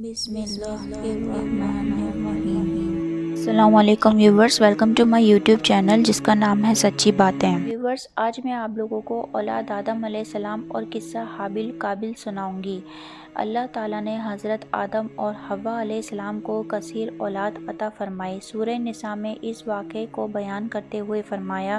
بسم اللہ الرحمن الرحیم۔ السلام علیکم viewers, welcome to my YouTube channel جس کا نام ہے سچی باتیں۔ ویورز، آج میں آپ لوگوں کو اولاد آدم علیہ السلام اور قصہ حابیل قابیل سناؤں گی۔ اللہ تعالیٰ نے حضرت آدم اور حوا علیہ السلام کو کثیر اولاد عطا فرمائی۔ سورہ نساء میں اس واقعے کو بیان کرتے ہوئے فرمایا،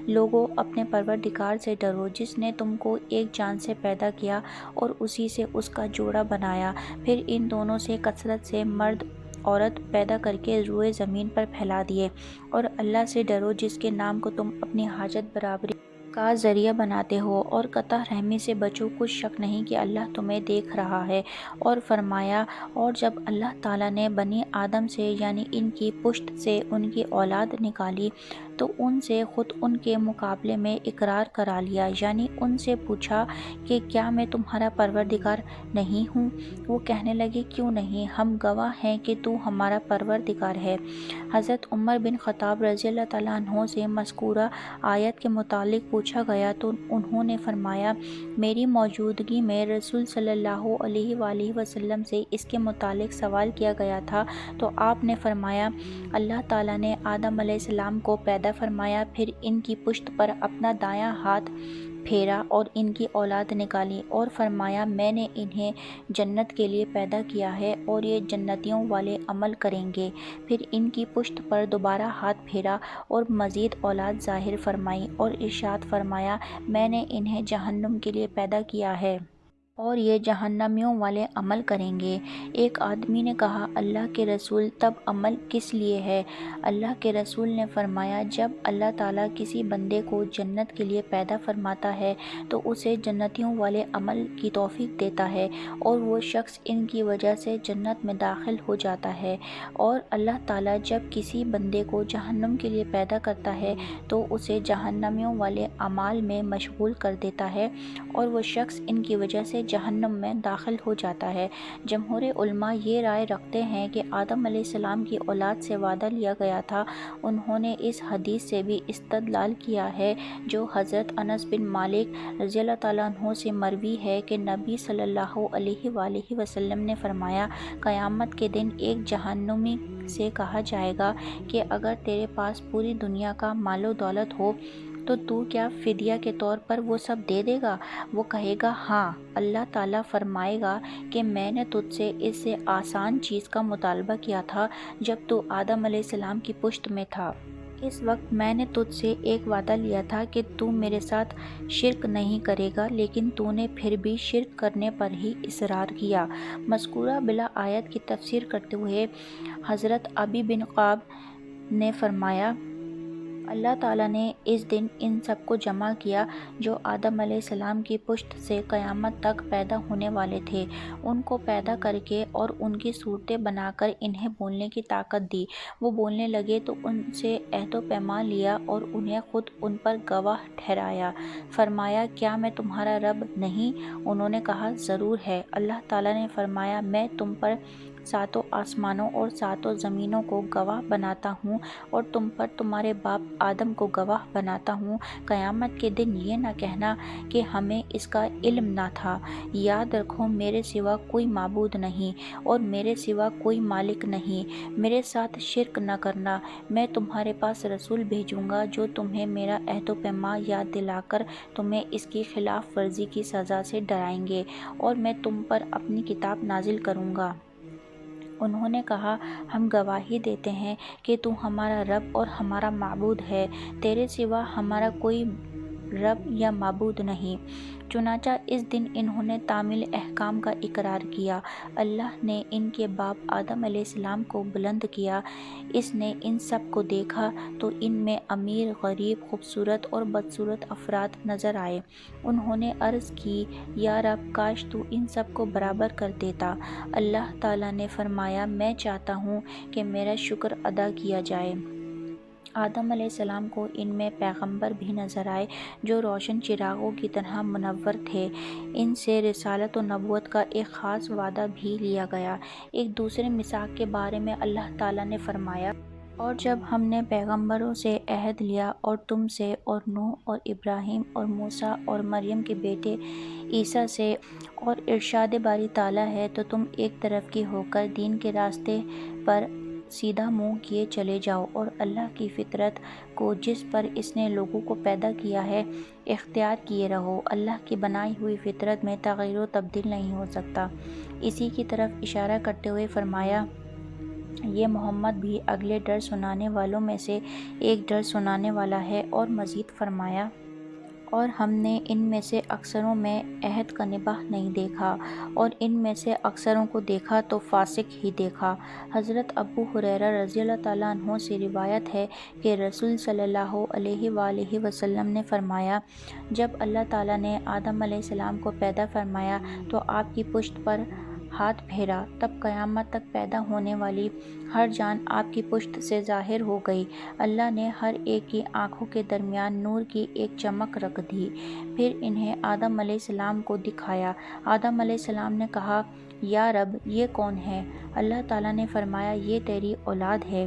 لوگو اپنے پروردگار سے ڈرو جس نے تم کو ایک جان سے پیدا کیا اور اسی سے اس کا جوڑا بنایا، پھر ان دونوں سے کثرت سے مرد عورت پیدا کر کے روئے زمین پر پھیلا دیے، اور اللہ سے ڈرو جس کے نام کو تم اپنی حاجت برابری کا ذریعہ بناتے ہو، اور قطع رحمی سے بچو، کچھ شک نہیں کہ اللہ تمہیں دیکھ رہا ہے۔ اور فرمایا، اور جب اللہ تعالیٰ نے بنی آدم سے یعنی ان کی پشت سے ان کی اولاد نکالی تو ان سے خود ان کے مقابلے میں اقرار کرا لیا، یعنی ان سے پوچھا کہ کیا میں تمہارا پروردگار نہیں ہوں؟ وہ کہنے لگے، کیوں نہیں، ہم گواہ ہیں کہ تو ہمارا پروردگار ہے۔ حضرت عمر بن خطاب رضی اللہ تعالیٰ عنہ سے مذکورہ آیت کے متعلق پوچھا گیا تو انہوں نے فرمایا، میری موجودگی میں رسول صلی اللہ علیہ وآلہ وسلم سے اس کے متعلق سوال کیا گیا تھا تو آپ نے فرمایا، اللہ تعالیٰ نے آدم علیہ السلام کو پیدا فرمایا، پھر ان کی پشت پر اپنا دایاں ہاتھ پھیرا اور ان کی اولاد نکالی، اور فرمایا، میں نے انہیں جنت کے لیے پیدا کیا ہے اور یہ جنتیوں والے عمل کریں گے۔ پھر ان کی پشت پر دوبارہ ہاتھ پھیرا اور مزید اولاد ظاہر فرمائی اور ارشاد فرمایا، میں نے انہیں جہنم کے لیے پیدا کیا ہے اور یہ جہنمیوں والے عمل کریں گے۔ ایک آدمی نے کہا، اللہ کے رسول، تب عمل کس لیے ہے؟ اللہ کے رسول نے فرمایا، جب اللہ تعالیٰ کسی بندے کو جنت کے لیے پیدا فرماتا ہے تو اسے جنتیوں والے عمل کی توفیق دیتا ہے اور وہ شخص ان کی وجہ سے جنت میں داخل ہو جاتا ہے، اور اللہ تعالیٰ جب کسی بندے کو جہنم کے لیے پیدا کرتا ہے تو اسے جہنمیوں والے اعمال میں مشغول کر دیتا ہے اور وہ شخص ان کی وجہ سے جہنم میں داخل ہو جاتا ہے۔ جمہور علماء یہ رائے رکھتے ہیں کہ آدم علیہ السلام کی اولاد سے وعدہ لیا گیا تھا۔ انہوں نے اس حدیث سے بھی استدلال کیا ہے جو حضرت انس بن مالک رضی اللہ تعالیٰ عنہ سے مروی ہے کہ نبی صلی اللہ علیہ وآلہ وسلم نے فرمایا، قیامت کے دن ایک جہنمی سے کہا جائے گا کہ اگر تیرے پاس پوری دنیا کا مال و دولت ہو تو کیا فدیہ کے طور پر وہ سب دے دے گا؟ وہ کہے گا، ہاں۔ اللہ تعالیٰ فرمائے گا کہ میں نے تجھ سے اس سے آسان چیز کا مطالبہ کیا تھا جب تو آدم علیہ السلام کی پشت میں تھا۔ اس وقت میں نے تجھ سے ایک وعدہ لیا تھا کہ تو میرے ساتھ شرک نہیں کرے گا، لیکن تو نے پھر بھی شرک کرنے پر ہی اصرار کیا۔ مذکورہ بلا آیت کی تفسیر کرتے ہوئے حضرت ابی بن قعب نے فرمایا، اللہ تعالیٰ نے اس دن ان سب کو جمع کیا جو آدم علیہ السلام کی پشت سے قیامت تک پیدا ہونے والے تھے، ان کو پیدا کر کے اور ان کی صورتیں بنا کر انہیں بولنے کی طاقت دی۔ وہ بولنے لگے تو ان سے عہد و پیمان لیا اور انہیں خود ان پر گواہ ٹھہرایا۔ فرمایا، کیا میں تمہارا رب نہیں؟ انہوں نے کہا، ضرور ہے۔ اللہ تعالیٰ نے فرمایا، میں تم پر ساتوں آسمانوں اور ساتوں زمینوں کو گواہ بناتا ہوں اور تم پر تمہارے باپ آدم کو گواہ بناتا ہوں۔ قیامت کے دن یہ نہ کہنا کہ ہمیں اس کا علم نہ تھا۔ یاد رکھو، میرے سوا کوئی معبود نہیں اور میرے سوا کوئی مالک نہیں۔ میرے ساتھ شرک نہ کرنا۔ میں تمہارے پاس رسول بھیجوں گا جو تمہیں میرا عہد و پیمان یاد دلا کر تمہیں اس کی خلاف ورزی کی سزا سے ڈرائیں گے، اور میں تم پر اپنی کتاب نازل کروں گا۔ انہوں نے کہا، ہم گواہی دیتے ہیں کہ تو ہمارا رب اور ہمارا معبود ہے، تیرے سوا ہمارا کوئی رب یا معبود نہیں۔ چنانچہ اس دن انہوں نے تعمیل احکام کا اقرار کیا۔ اللہ نے ان کے باپ آدم علیہ السلام کو بلند کیا۔ اس نے ان سب کو دیکھا تو ان میں امیر، غریب، خوبصورت اور بدصورت افراد نظر آئے۔ انہوں نے عرض کی، یا رب، کاش تو ان سب کو برابر کر دیتا۔ اللہ تعالیٰ نے فرمایا، میں چاہتا ہوں کہ میرا شکر ادا کیا جائے۔ آدم علیہ السلام کو ان میں پیغمبر بھی نظر آئے جو روشن چراغوں کی طرح منور تھے۔ ان سے رسالت و نبوت کا ایک خاص وعدہ بھی لیا گیا۔ ایک دوسرے میثاق کے بارے میں اللہ تعالیٰ نے فرمایا، اور جب ہم نے پیغمبروں سے عہد لیا اور تم سے اور نوح اور ابراہیم اور موسیٰ اور مریم کے بیٹے عیسیٰ سے اور ارشاد باری تعالیٰ ہے تو تم ایک طرف کی ہو کر دین کے راستے پر سیدھا منہ کیے چلے جاؤ اور اللہ کی فطرت کو جس پر اس نے لوگوں کو پیدا کیا ہے اختیار کیے رہو۔ اللہ کی بنائی ہوئی فطرت میں تغیر و تبدیل نہیں ہو سکتا۔ اسی کی طرف اشارہ کرتے ہوئے فرمایا یہ محمد بھی اگلے ڈر سنانے والوں میں سے ایک ڈر سنانے والا ہے، اور مزید فرمایا اور ہم نے ان میں سے اکثروں میں عہد کا نبھا نہیں دیکھا اور ان میں سے اکثروں کو دیکھا تو فاسق ہی دیکھا۔ حضرت ابو ہریرہ رضی اللہ تعالیٰ عنہ سے روایت ہے کہ رسول صلی اللہ علیہ وآلہ وسلم نے فرمایا جب اللہ تعالیٰ نے آدم علیہ السلام کو پیدا فرمایا تو آپ کی پشت پر ہاتھ پھیرا، تب قیامت تک پیدا ہونے والی ہر جان آپ کی پشت سے ظاہر ہو گئی۔ اللہ نے ہر ایک کی آنکھوں کے درمیان نور کی ایک چمک رکھ دی، پھر انہیں آدم علیہ السلام کو دکھایا۔ آدم علیہ السلام نے کہا یا رب یہ کون ہے؟ اللہ تعالیٰ نے فرمایا یہ تیری اولاد ہے۔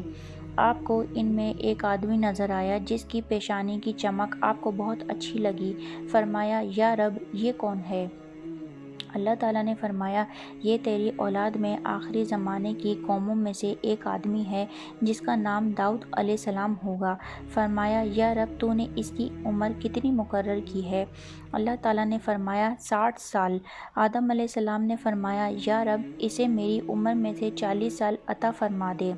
آپ کو ان میں ایک آدمی نظر آیا جس کی پیشانی کی چمک آپ کو بہت اچھی لگی۔ فرمایا یا رب یہ کون ہے؟ اللہ تعالیٰ نے فرمایا یہ تیری اولاد میں آخری زمانے کی قوموں میں سے ایک آدمی ہے جس کا نام داؤد علیہ السلام ہوگا۔ فرمایا یا رب تو نے اس کی عمر کتنی مقرر کی ہے؟ اللہ تعالیٰ نے فرمایا 60 سال۔ آدم علیہ السلام نے فرمایا یا رب اسے میری عمر میں سے 40 سال عطا فرما دے۔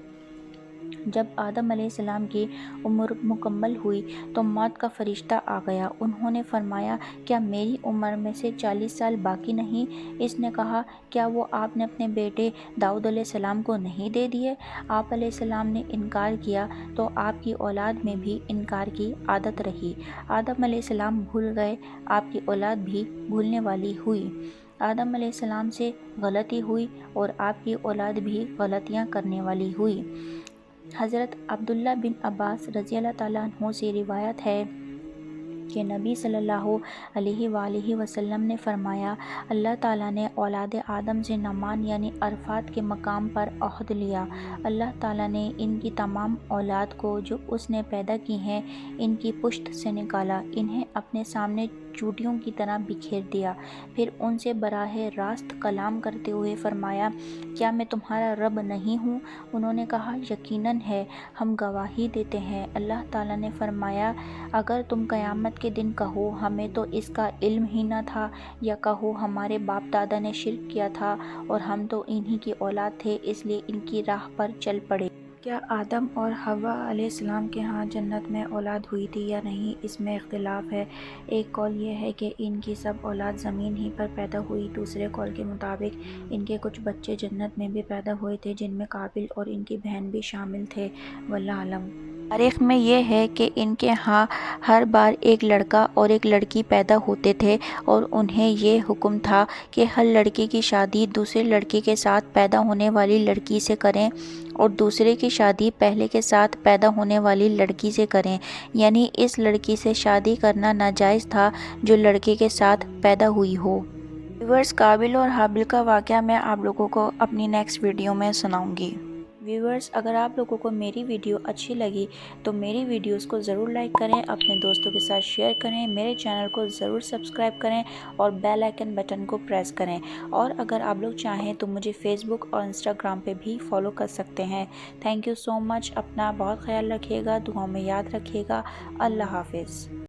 جب آدم علیہ السلام کی عمر مکمل ہوئی تو موت کا فرشتہ آ گیا۔ انہوں نے فرمایا کیا میری عمر میں سے 40 سال باقی نہیں؟ اس نے کہا کیا وہ آپ نے اپنے بیٹے داؤد علیہ السلام کو نہیں دے دیے؟ آپ علیہ السلام نے انکار کیا تو آپ کی اولاد میں بھی انکار کی عادت رہی۔ آدم علیہ السلام بھول گئے، آپ کی اولاد بھی بھولنے والی ہوئی۔ آدم علیہ السلام سے غلطی ہوئی اور آپ کی اولاد بھی غلطیاں کرنے والی ہوئی۔ حضرت عبداللہ بن عباس رضی اللہ تعالیٰ عنہ سے روایت ہے کہ نبی صلی اللہ علیہ وآلہ وسلم نے فرمایا اللہ تعالیٰ نے اولاد آدم سے نعمان یعنی عرفات کے مقام پر عہد لیا۔ اللہ تعالیٰ نے ان کی تمام اولاد کو جو اس نے پیدا کی ہیں ان کی پشت سے نکالا، انہیں اپنے سامنے چوٹیوں کی طرح بکھیر دیا، پھر ان سے براہ راست کلام کرتے ہوئے فرمایا کیا میں تمہارا رب نہیں ہوں؟ انہوں نے کہا یقیناً ہے، ہم گواہی دیتے ہیں۔ اللہ تعالیٰ نے فرمایا اگر تم قیامت کے دن کہو ہمیں تو اس کا علم ہی نہ تھا، یا کہو ہمارے باپ دادا نے شرک کیا تھا اور ہم تو انہی کی اولاد تھے اس لیے ان کی راہ پر چل پڑے۔ کیا آدم اور حوا علیہ السلام کے ہاں جنت میں اولاد ہوئی تھی یا نہیں، اس میں اختلاف ہے۔ ایک قول یہ ہے کہ ان کی سب اولاد زمین ہی پر پیدا ہوئی، دوسرے قول کے مطابق ان کے کچھ بچے جنت میں بھی پیدا ہوئے تھے جن میں قابل اور ان کی بہن بھی شامل تھے، واللہ اعلم۔ تاریخ میں یہ ہے کہ ان کے ہاں ہر بار ایک لڑکا اور ایک لڑکی پیدا ہوتے تھے اور انہیں یہ حکم تھا کہ ہر لڑکے کی شادی دوسرے لڑکے کے ساتھ پیدا ہونے والی لڑکی سے کریں اور دوسرے کی شادی پہلے کے ساتھ پیدا ہونے والی لڑکی سے کریں، یعنی اس لڑکی سے شادی کرنا ناجائز تھا جو لڑکے کے ساتھ پیدا ہوئی ہو۔ ویورز قابل اور حابل کا واقعہ میں آپ لوگوں کو اپنی نیکسٹ ویڈیو میں سناؤں گی۔ ویورز اگر آپ لوگوں کو میری ویڈیو اچھی لگی تو میری ویڈیوز کو ضرور لائک کریں، اپنے دوستوں کے ساتھ شیئر کریں، میرے چینل کو ضرور سبسکرائب کریں اور بیل آئیکن بٹن کو پریس کریں، اور اگر آپ لوگ چاہیں تو مجھے فیس بک اور انسٹاگرام پہ بھی فالو کر سکتے ہیں۔ تھینک یو سو مچ، اپنا بہت خیال رکھیے گا، دعاؤں میں یاد رکھیے گا۔ اللہ حافظ۔